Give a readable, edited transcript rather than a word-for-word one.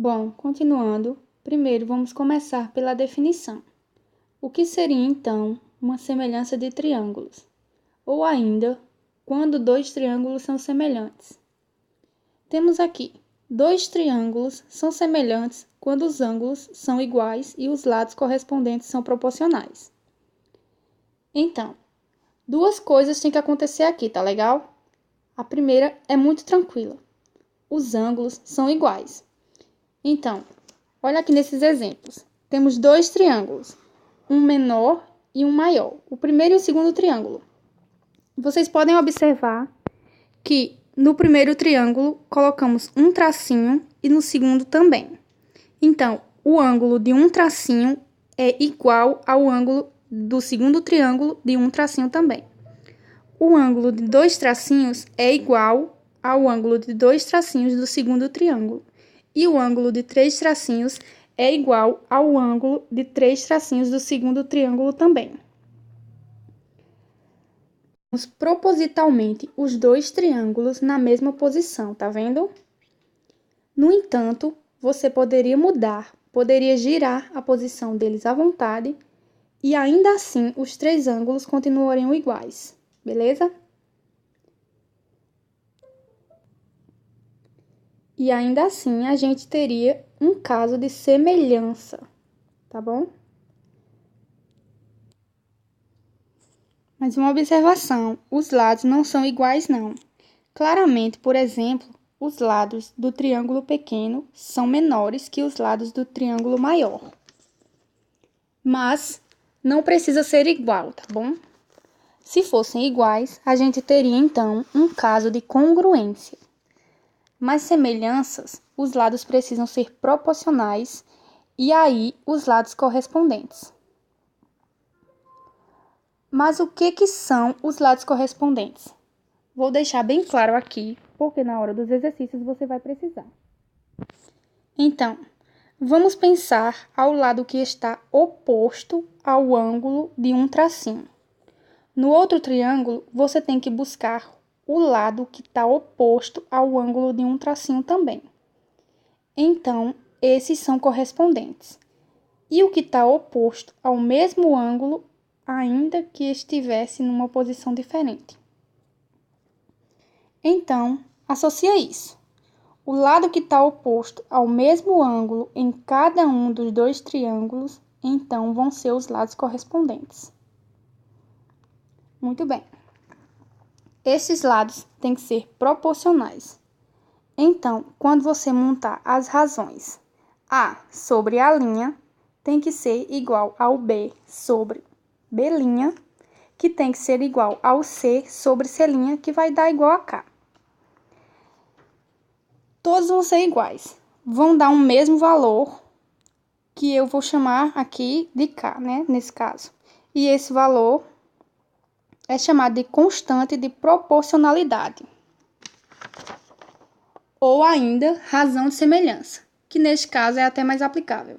Bom, continuando, primeiro vamos começar pela definição. O que seria, então, uma semelhança de triângulos? Ou ainda, quando dois triângulos são semelhantes? Temos aqui, dois triângulos são semelhantes quando os ângulos são iguais e os lados correspondentes são proporcionais. Então, duas coisas têm que acontecer aqui, tá legal? A primeira é muito tranquila. Os ângulos são iguais. Então, olha aqui nesses exemplos. Temos dois triângulos, um menor e um maior. O primeiro e o segundo triângulo. Vocês podem observar que no primeiro triângulo colocamos um tracinho e no segundo também. Então, o ângulo de um tracinho é igual ao ângulo do segundo triângulo de um tracinho também. O ângulo de dois tracinhos é igual ao ângulo de dois tracinhos do segundo triângulo. E o ângulo de três tracinhos é igual ao ângulo de três tracinhos do segundo triângulo também. Vamos propositalmente os dois triângulos na mesma posição, tá vendo? No entanto, você poderia girar a posição deles à vontade e ainda assim os três ângulos continuariam iguais, beleza? E ainda assim, a gente teria um caso de semelhança, tá bom? Mas uma observação, os lados não são iguais, não. Claramente, por exemplo, os lados do triângulo pequeno são menores que os lados do triângulo maior. Mas não precisa ser igual, tá bom? Se fossem iguais, a gente teria, então, um caso de congruência. Mas semelhanças, os lados precisam ser proporcionais e aí os lados correspondentes. Mas o que são os lados correspondentes? Vou deixar bem claro aqui, porque na hora dos exercícios você vai precisar. Então, vamos pensar ao lado que está oposto ao ângulo de um tracinho. No outro triângulo, você tem que buscar o lado que está oposto ao ângulo de um tracinho também. Então, esses são correspondentes. E o que está oposto ao mesmo ângulo, ainda que estivesse numa posição diferente. Então, associa isso. O lado que está oposto ao mesmo ângulo em cada um dos dois triângulos, então vão ser os lados correspondentes. Muito bem. Esses lados têm que ser proporcionais. Então, quando você montar as razões A sobre A', tem que ser igual ao B sobre B', que tem que ser igual ao C sobre C', que vai dar igual a K. Todos vão ser iguais. Vão dar um mesmo valor, que eu vou chamar aqui de K, né? Nesse caso. E esse valor é chamado de constante de proporcionalidade. Ou ainda, razão de semelhança, que neste caso é até mais aplicável.